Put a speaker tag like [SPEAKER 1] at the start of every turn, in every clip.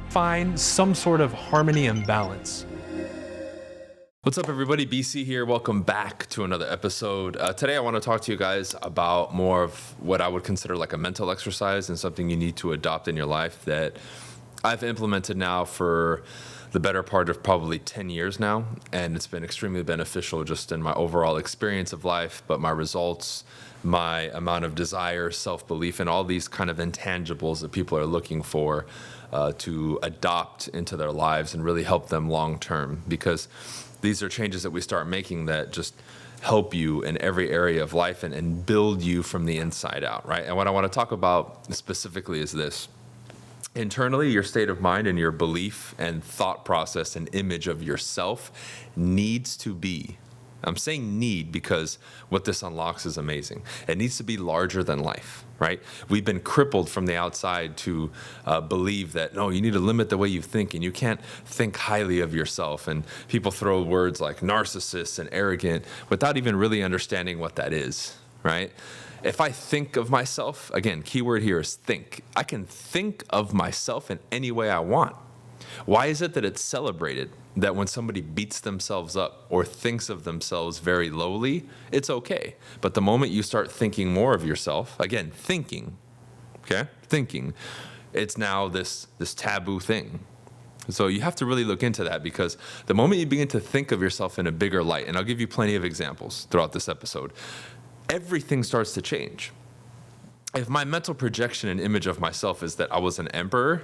[SPEAKER 1] find some sort of harmony and balance.
[SPEAKER 2] What's up, everybody? BC here. Welcome back to another episode. Today, I want to talk to you guys about more of what I would consider like a mental exercise and something you need to adopt in your life that I've implemented now for the better part of probably 10 years now. And it's been extremely beneficial just in my overall experience of life, but my results, my amount of desire, self-belief, and all these kind of intangibles that people are looking for to adopt into their lives and really help them long term. Because these are changes that we start making that just help you in every area of life and build you from the inside out, right? And what I want to talk about specifically is this. Internally, your state of mind and your belief and thought process and image of yourself needs to be, I'm saying need because what this unlocks is amazing. It needs to be larger than life, right? We've been crippled from the outside to believe that, no, you need to limit the way you think and you can't think highly of yourself. And people throw words like narcissist and arrogant without even really understanding what that is, right? If I think of myself, again, keyword here is think. I can think of myself in any way I want. Why is it that it's celebrated that when somebody beats themselves up or thinks of themselves very lowly, it's okay? But the moment you start thinking more of yourself, again, thinking, it's now this taboo thing. So you have to really look into that because the moment you begin to think of yourself in a bigger light, and I'll give you plenty of examples throughout this episode, everything starts to change. If my mental projection and image of myself is that I was an emperor,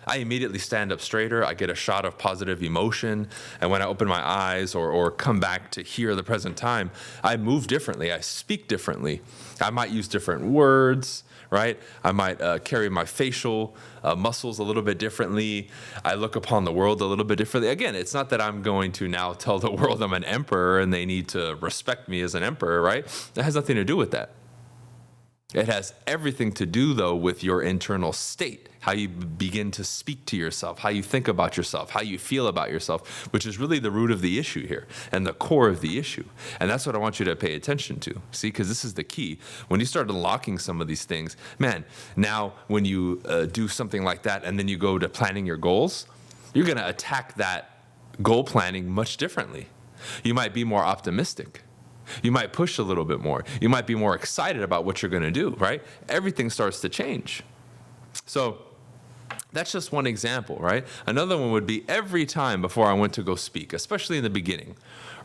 [SPEAKER 2] I immediately stand up straighter. I get a shot of positive emotion. And when I open my eyes or come back to here the present time, I move differently. I speak differently. I might use different words, right? I might carry my facial muscles a little bit differently. I look upon the world a little bit differently. Again, it's not that I'm going to now tell the world I'm an emperor and they need to respect me as an emperor, right? That has nothing to do with that. It has everything to do, though, with your internal state, how you begin to speak to yourself, how you think about yourself, how you feel about yourself, which is really the root of the issue here and the core of the issue. And that's what I want you to pay attention to, see, because this is the key. When you start unlocking some of these things, man, now when you do something like that and then you go to planning your goals, you're going to attack that goal planning much differently. You might be more optimistic. You might push a little bit more. You might be more excited about what you're going to do, right? Everything starts to change. So that's just one example, right? Another one would be every time before I went to go speak, especially in the beginning.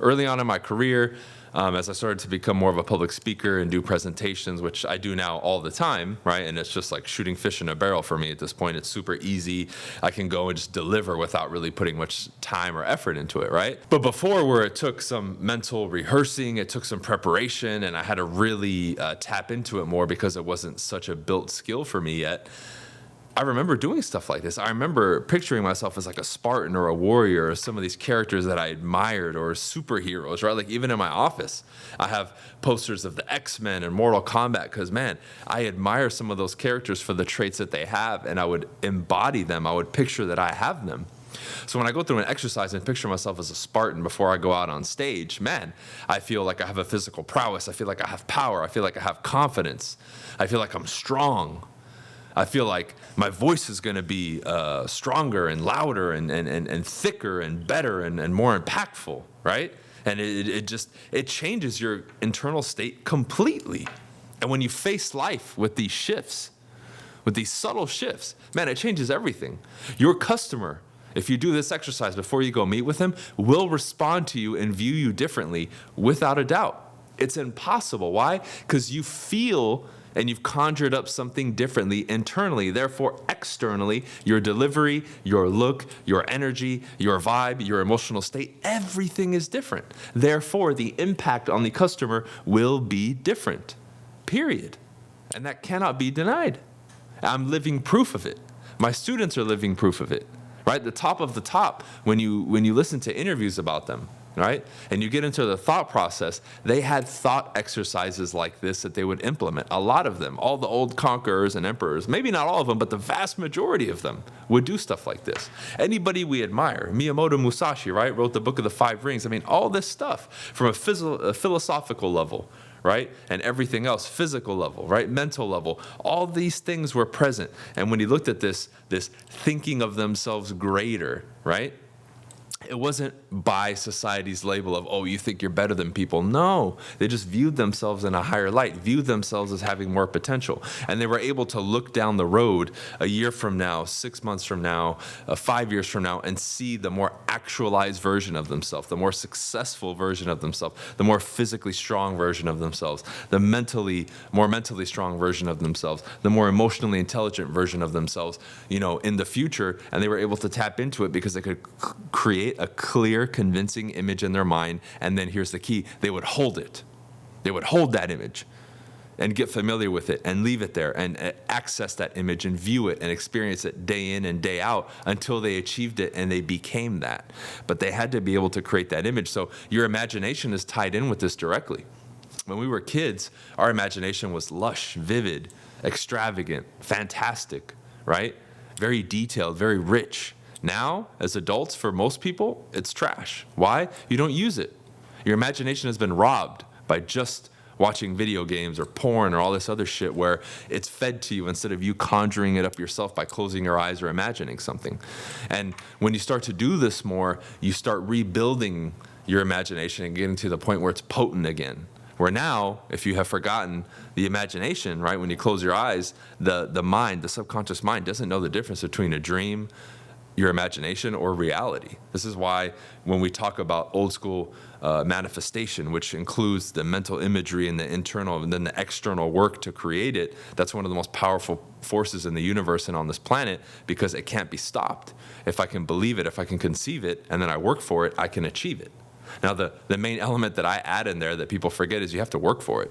[SPEAKER 2] Early on in my career, as I started to become more of a public speaker and do presentations, which I do now all the time, right? And it's just like shooting fish in a barrel for me at this point. It's super easy. I can go and just deliver without really putting much time or effort into it, right? But before, where it took some mental rehearsing, it took some preparation, and I had to really tap into it more because it wasn't such a built skill for me yet. I remember doing stuff like this. I remember picturing myself as like a Spartan or a warrior or some of these characters that I admired or superheroes, right? Like even in my office, I have posters of the X-Men and Mortal Kombat because, man, I admire some of those characters for the traits that they have, and I would embody them. I would picture that I have them. So when I go through an exercise and picture myself as a Spartan before I go out on stage, man, I feel like I have a physical prowess. I feel like I have power. I feel like I have confidence. I feel like I'm strong. I feel like my voice is going to be stronger and louder and thicker and better and more impactful, right? And it changes your internal state completely. And when you face life with these shifts, with these subtle shifts, man, it changes everything. Your customer, if you do this exercise before you go meet with him, will respond to you and view you differently without a doubt. It's impossible. Why? Because you feel and you've conjured up something differently internally. Therefore, externally, your delivery, your look, your energy, your vibe, your emotional state, everything is different. Therefore, the impact on the customer will be different, period. And that cannot be denied. I'm living proof of it. My students are living proof of it, right? The top of the top, when you listen to interviews about them, right? And you get into the thought process, they had thought exercises like this that they would implement. A lot of them, all the old conquerors and emperors, maybe not all of them, but the vast majority of them would do stuff like this. Anybody we admire, Miyamoto Musashi, right? Wrote the book of the Five Rings. I mean, all this stuff from a philosophical level, right? And everything else, physical level, right? Mental level, all these things were present. And when he looked at this thinking of themselves greater, right? It wasn't by society's label of, oh, you think you're better than people. No, they just viewed themselves in a higher light, viewed themselves as having more potential. And they were able to look down the road a year from now, 6 months from now, 5 years from now, and see the more actualized version of themselves, the more successful version of themselves, the more physically strong version of themselves, the more mentally strong version of themselves, the more emotionally intelligent version of themselves, in the future. And they were able to tap into it because they could create a clear, convincing image in their mind. And then here's the key: they would hold it. They would hold that image and get familiar with it and leave it there and access that image and view it and experience it day in and day out until they achieved it and they became that. But they had to be able to create that image. So your imagination is tied in with this directly. When we were kids, our imagination was lush, vivid, extravagant, fantastic, right? Very detailed, very rich. Now, as adults, for most people, it's trash. Why? You don't use it. Your imagination has been robbed by just watching video games or porn or all this other shit where it's fed to you instead of you conjuring it up yourself by closing your eyes or imagining something. And when you start to do this more, you start rebuilding your imagination and getting to the point where it's potent again. Where now, if you have forgotten the imagination, right, when you close your eyes, the mind, the subconscious mind, doesn't know the difference between a dream, your imagination, or reality. This is why when we talk about old school manifestation, which includes the mental imagery and the internal and then the external work to create it, that's one of the most powerful forces in the universe and on this planet, because it can't be stopped. If I can believe it, if I can conceive it, and then I work for it, I can achieve it. Now, the main element that I add in there that people forget is you have to work for it.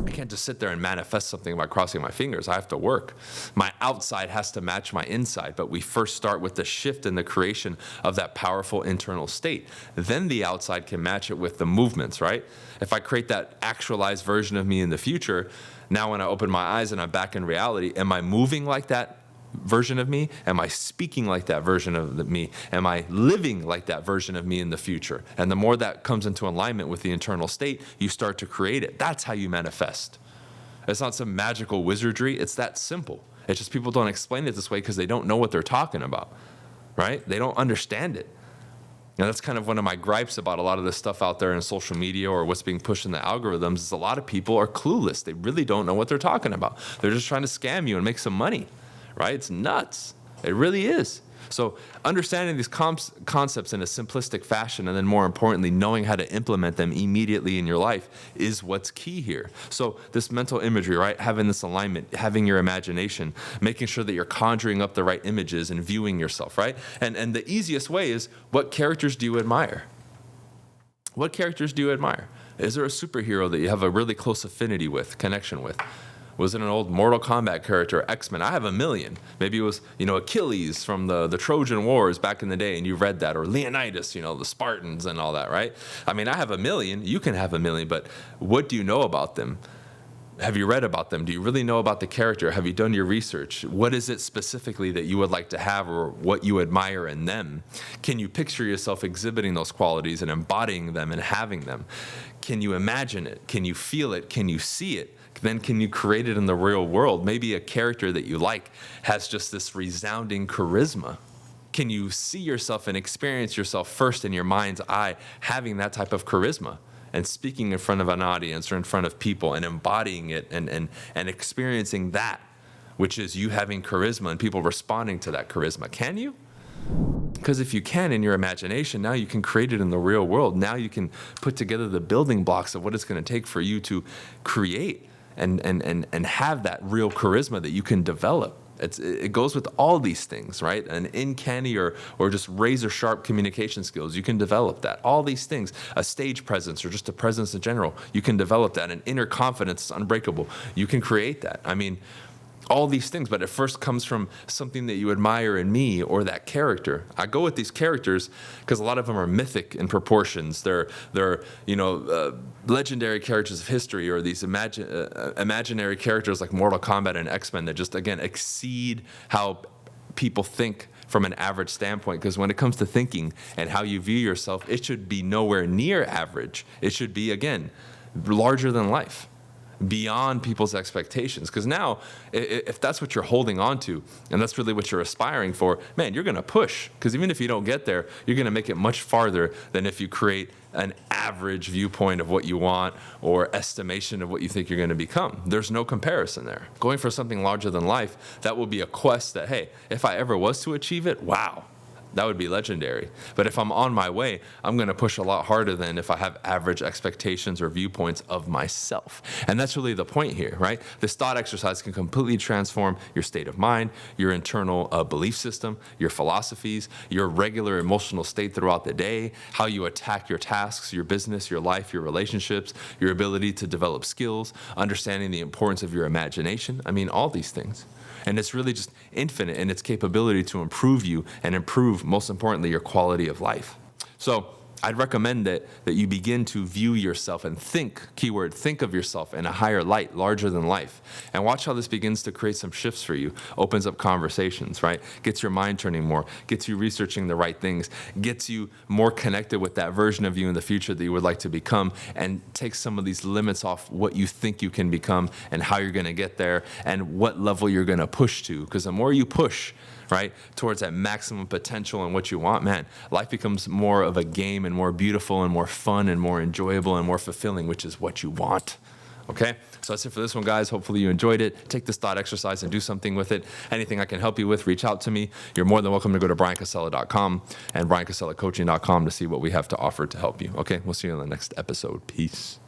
[SPEAKER 2] I can't just sit there and manifest something by crossing my fingers. I have to work. My outside has to match my inside, but we first start with the shift in the creation of that powerful internal state. Then the outside can match it with the movements, right? If I create that actualized version of me in the future, now when I open my eyes and I'm back in reality, am I moving like that version of me? Am I speaking like that version of me? Am I living like that version of me in the future? And the more that comes into alignment with the internal state, you start to create it. That's how you manifest. It's not some magical wizardry. It's that simple. It's just people don't explain it this way because they don't know what they're talking about, right? They don't understand it. And that's kind of one of my gripes about a lot of this stuff out there in social media or what's being pushed in the algorithms is a lot of people are clueless. They really don't know what they're talking about. They're just trying to scam you and make some money. Right? It's nuts. It really is. So understanding these concepts in a simplistic fashion, and then more importantly, knowing how to implement them immediately in your life is what's key here. So this mental imagery, right? Having this alignment, having your imagination, making sure that you're conjuring up the right images and viewing yourself, right? And the easiest way is, what characters do you admire? What characters do you admire? Is there a superhero that you have a really close affinity with, connection with? Was it an old Mortal Kombat character, X-Men? I have a million. Maybe it was, Achilles from the Trojan Wars back in the day, and you read that, or Leonidas, the Spartans and all that, right? I mean, I have a million. You can have a million, but what do you know about them? Have you read about them? Do you really know about the character? Have you done your research? What is it specifically that you would like to have, or what you admire in them? Can you picture yourself exhibiting those qualities and embodying them and having them? Can you imagine it? Can you feel it? Can you see it? Then can you create it in the real world? Maybe a character that you like has just this resounding charisma. Can you see yourself and experience yourself first in your mind's eye having that type of charisma and speaking in front of an audience or in front of people and embodying it and experiencing that, which is you having charisma and people responding to that charisma? Can you? Because if you can in your imagination, now you can create it in the real world. Now you can put together the building blocks of what it's going to take for you to create and have that real charisma that you can develop. It goes with all these things, right? An uncanny or just razor sharp communication skills, you can develop that. All these things, a stage presence or just a presence in general, you can develop that. An inner confidence is unbreakable. You can create that. I mean, all these things, but it first comes from something that you admire in me or that character. I go with these characters because a lot of them are mythic in proportions. They're legendary characters of history, or these imaginary characters like Mortal Kombat and X-Men that just, again, exceed how people think from an average standpoint. Because when it comes to thinking and how you view yourself, it should be nowhere near average. It should be, again, larger than life, beyond people's expectations. Because now, if that's what you're holding on to, and that's really what you're aspiring for, man, you're going to push. Because even if you don't get there, you're going to make it much farther than if you create an average viewpoint of what you want or estimation of what you think you're going to become. There's no comparison there. Going for something larger than life, that will be a quest that, hey, if I ever was to achieve it, wow, that would be legendary. But if I'm on my way, I'm going to push a lot harder than if I have average expectations or viewpoints of myself. And that's really the point here, right? This thought exercise can completely transform your state of mind, your internal belief system, your philosophies, your regular emotional state throughout the day, how you attack your tasks, your business, your life, your relationships, your ability to develop skills, understanding the importance of your imagination. I mean, all these things. And it's really just infinite in its capability to improve you and improve, most importantly, your quality of life. So I'd recommend that you begin to view yourself and think, keyword, think of yourself in a higher light, larger than life. And watch how this begins to create some shifts for you, opens up conversations, right? Gets your mind turning more, gets you researching the right things, gets you more connected with that version of you in the future that you would like to become, and takes some of these limits off what you think you can become and how you're going to get there and what level you're going to push to. Because the more you push, right, towards that maximum potential and what you want, man, life becomes more of a game and more beautiful and more fun and more enjoyable and more fulfilling, which is what you want. Okay? So that's it for this one, guys. Hopefully you enjoyed it. Take this thought exercise and do something with it. Anything I can help you with, reach out to me. You're more than welcome to go to bryancasella.com and bryancassellacoaching.com to see what we have to offer to help you. Okay? We'll see you in the next episode. Peace.